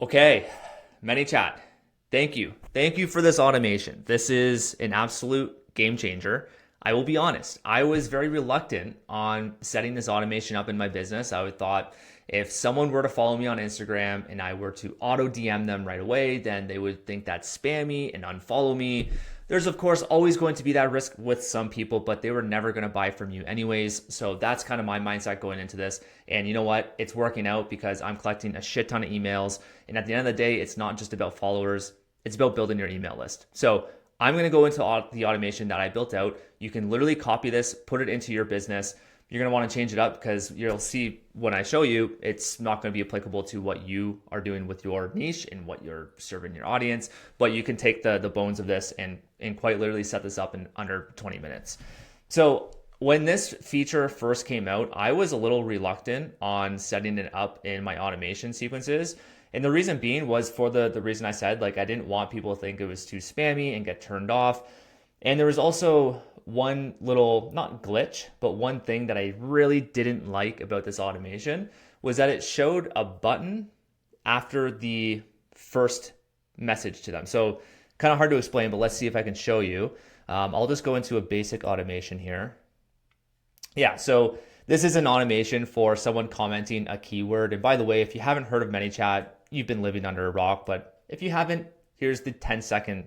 Okay, ManyChat. Thank you. Thank you for this automation. This is an absolute game changer. I will be honest. I was very reluctant on setting this automation up in my business. I would thought if someone were to follow me on Instagram and I were to auto DM them right away, then they would think that's spammy and unfollow me. There's of course always going to be that risk with some people, but they were never going to buy from you anyways. So that's kind of my mindset going into this. And you know what? It's working out because I'm collecting a shit ton of emails. And at the end of the day, it's not just about followers, it's about building your email list. So I'm going to go into the automation that I built out. You can literally copy this, put it into your business. You're going to want to change it up because you'll see when I show you, it's not going to be applicable to what you are doing with your niche and what you're serving your audience. But you can take the bones of this and quite literally set this up in under 20 minutes. So when this feature first came out, I was a little reluctant on setting it up in my automation sequences. And the reason being was for the reason I said, like I didn't want people to think it was too spammy and get turned off. And there was also one little, not glitch, but one thing that I really didn't like about this automation was that it showed a button after the first message to them. So kind of hard to explain, but let's see if I can show you. I'll just go into a basic automation here. Yeah, so this is an automation for someone commenting a keyword. And by the way, if you haven't heard of ManyChat, you've been living under a rock. But if you haven't, here's the 10-second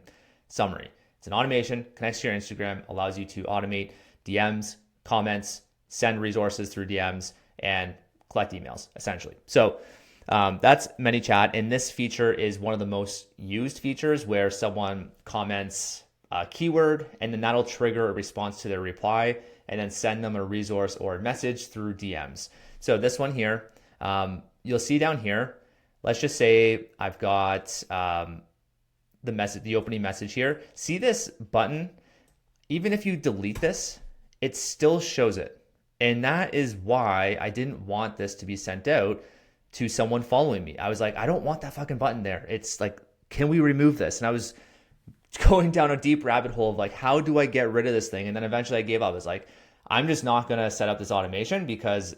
summary. It's an automation, connects to your Instagram, allows you to automate DMs, comments, send resources through DMs, and collect emails, essentially. So that's ManyChat. And this feature is one of the most used features where someone comments a keyword, and then that'll trigger a response to their reply, and then send them a resource or a message through DMs. So this one here, you'll see down here, let's just say I've got the opening message here. See this button? Even if you delete this, it still shows it. And that is why I didn't want this to be sent out to someone following me. I was like, I don't want that fucking button there. It's like, can we remove this? And I was going down a deep rabbit hole of like, how do I get rid of this thing? And then eventually I gave up. I was like, I'm just not going to set up this automation because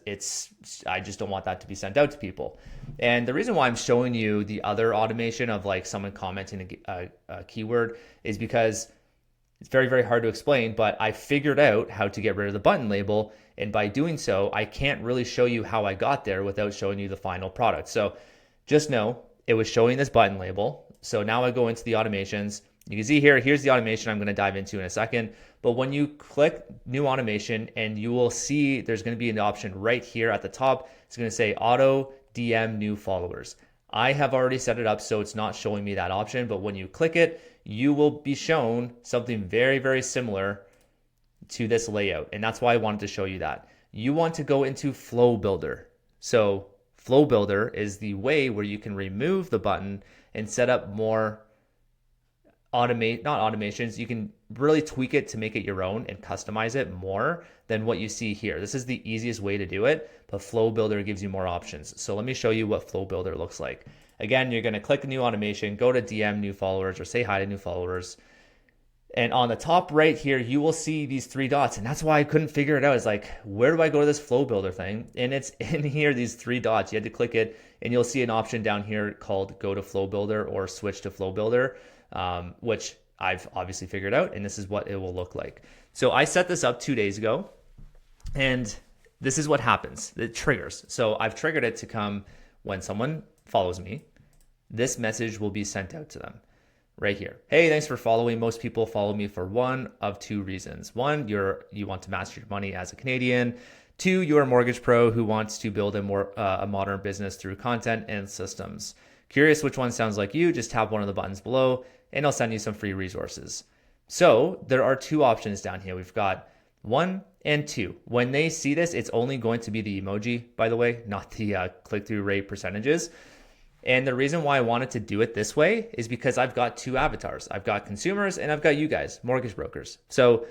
I just don't want that to be sent out to people. And the reason why I'm showing you the other automation of like someone commenting a keyword is because it's very, very hard to explain, but I figured out how to get rid of the button label. And by doing so, I can't really show you how I got there without showing you the final product. So just know it was showing this button label. So now I go into the automations. You can see here, here's the automation I'm going to dive into in a second. But when you click new automation, and you will see there's going to be an option right here at the top. It's going to say auto DM new followers. I have already set it up so it's not showing me that option, but when you click it, you will be shown something very, very similar to this layout. And that's why I wanted to show you that. You want to go into Flow Builder. So Flow Builder is the way where you can remove the button and set up more not automations. You can really tweak it to make it your own and customize it more than what you see here. This is the easiest way to do it, but Flow Builder gives you more options. So let me show you what Flow Builder looks like. Again, you're going to click new automation, go to DM new followers or say hi to new followers. And on the top right here, you will see these three dots. And that's why I couldn't figure it out. It's like, where do I go to this Flow Builder thing? And it's in here, these three dots. You had to click it and you'll see an option down here called Go to Flow Builder or Switch to Flow Builder. Which I've obviously figured out, and this is what it will look like. So I set this up 2 days ago, and this is what happens. It triggers. So I've triggered it to come when someone follows me. This message will be sent out to them right here. Hey, thanks for following. Most people follow me for one of two reasons. One, you want to master your money as a Canadian. Two, you're a mortgage pro who wants to build a modern business through content and systems. Curious which one sounds like you? Just tap one of the buttons below and I'll send you some free resources. So there are two options down here. We've got 1 and 2. When they see this, it's only going to be the emoji, by the way, not the click-through rate percentages. And the reason why I wanted to do it this way is because I've got two avatars. I've got consumers and I've got you guys, mortgage brokers. So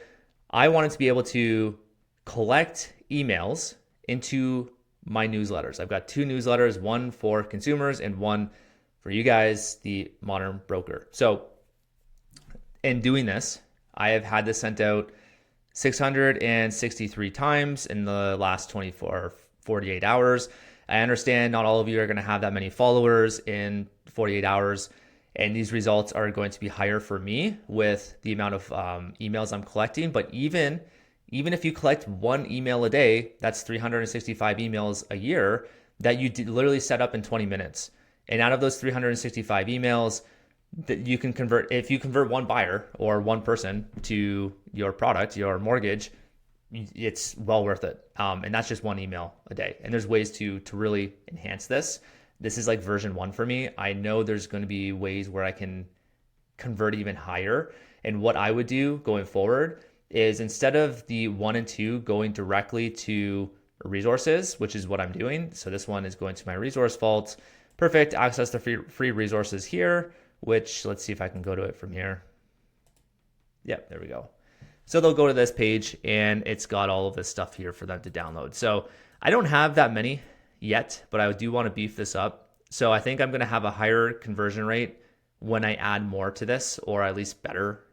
I wanted to be able to collect emails into my newsletters. I've got two newsletters, one for consumers and one for you guys, the modern broker. So in doing this, I have had this sent out 663 times in the last 24 or 48 hours. I understand not all of you are going to have that many followers in 48 hours. And these results are going to be higher for me with the amount of emails I'm collecting. But even if you collect one email a day, that's 365 emails a year that you literally set up in 20 minutes. And out of those 365 emails, that you can convert, if you convert one buyer or one person to your product, your mortgage, it's well worth it. And that's just one email a day. And there's ways to really enhance this. This is like version 1 for me. I know there's going to be ways where I can convert even higher. And what I would do going forward is, instead of the 1 and 2 going directly to resources, which is what I'm doing. So this one is going to my resource vault. Perfect. Access the free resources here, which, let's see if I can go to it from here. Yep, there we go. So they'll go to this page and it's got all of this stuff here for them to download. So I don't have that many yet, but I do want to beef this up. So I think I'm going to have a higher conversion rate when I add more to this, or at least better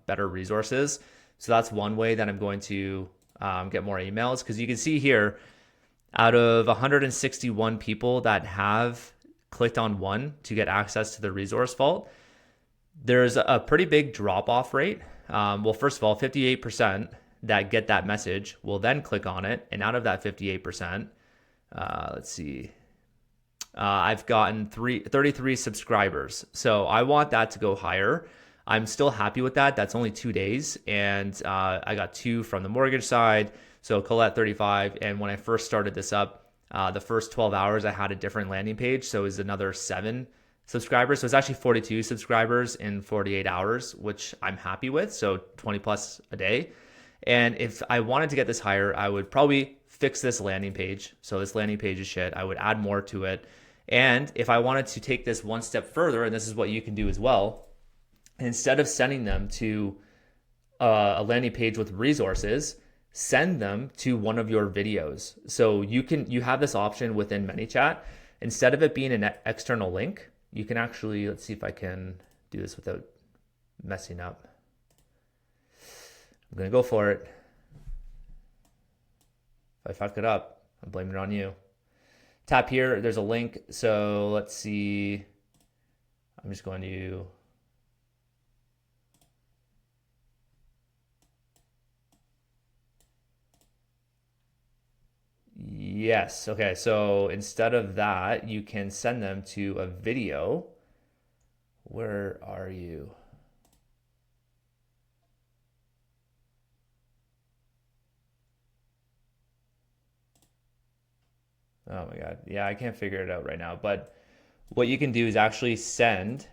resources. So that's one way that I'm going to get more emails, because you can see here, out of 161 people that have clicked on one to get access to the resource vault, there's a pretty big drop-off rate. Well, first of all, 58% that get that message will then click on it. And out of that 58%, let's see, I've gotten 33 subscribers. So I want that to go higher. I'm still happy with that. That's only 2 days. And I got 2 from the mortgage side. So Colette 35. And when I first started this up, the first 12 hours, I had a different landing page. So it was another 7 subscribers. So it's actually 42 subscribers in 48 hours, which I'm happy with. So 20 plus a day. And if I wanted to get this higher, I would probably fix this landing page. So this landing page is shit. I would add more to it. And if I wanted to take this one step further, and this is what you can do as well, instead of sending them to a landing page with resources, send them to one of your videos. So you have this option within ManyChat. Instead of it being an external link, you can actually, let's see if I can do this without messing up. I'm going to go for it. If I fuck it up, I'm blaming it on you. Tap here, there's a link. So let's see. I'm just going to, yes. Okay. So instead of that, you can send them to a video. Where are you? Oh my God. Yeah, I can't figure it out right now. But what you can do is actually send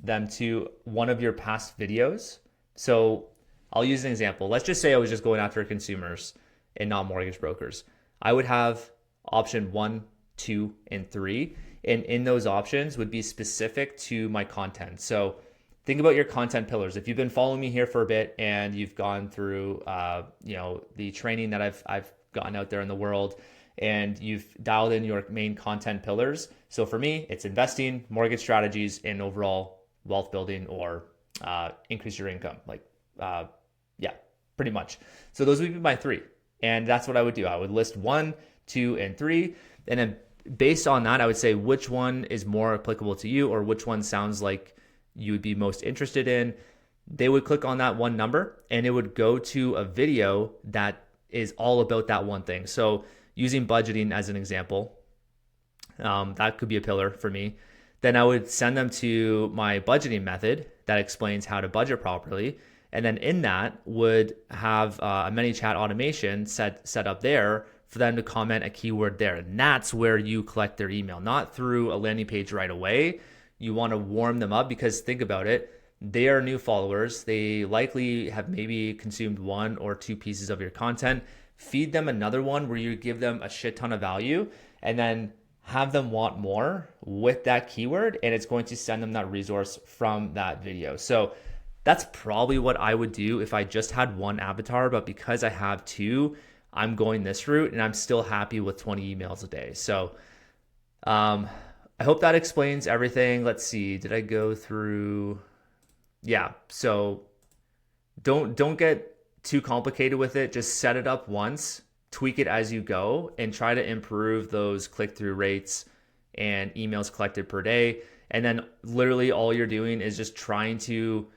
them to one of your past videos. So I'll use an example. Let's just say I was just going after consumers and not mortgage brokers. I would have option 1, 2, and 3. And in those options would be specific to my content. So think about your content pillars. If you've been following me here for a bit and you've gone through, the training that I've gotten out there in the world, and you've dialed in your main content pillars. So for me, it's investing, mortgage strategies, and overall wealth building, or increase your income. Yeah, pretty much. So those would be my 3. And that's what I would do. I would list 1, 2, and 3. And then based on that, I would say which one is more applicable to you, or which one sounds like you would be most interested in. They would click on that one number and it would go to a video that is all about that one thing. So using budgeting as an example, that could be a pillar for me. Then I would send them to my budgeting method that explains how to budget properly. And then in that would have a ManyChat automation set up there for them to comment a keyword there. And that's where you collect their email, not through a landing page right away. You want to warm them up, because think about it. They are new followers. They likely have maybe consumed 1 or 2 pieces of your content. Feed them another one where you give them a shit ton of value, and then have them want more with that keyword. And it's going to send them that resource from that video. So that's probably what I would do if I just had 1 avatar. But because I have 2, I'm going this route, and I'm still happy with 20 emails a day. So I hope that explains everything. Let's see. Did I go through? Yeah. So don't get too complicated with it. Just set it up once, tweak it as you go, and try to improve those click-through rates and emails collected per day. And then literally all you're doing is just trying to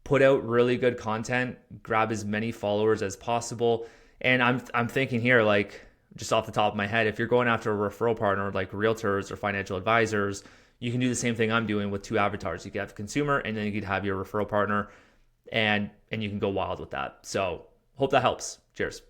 put out really good content, grab as many followers as possible. And I'm thinking here, like just off the top of my head, if you're going after a referral partner like realtors or financial advisors, you can do the same thing I'm doing with two avatars. You could have a consumer and then you could have your referral partner, and you can go wild with that. So hope that helps. Cheers.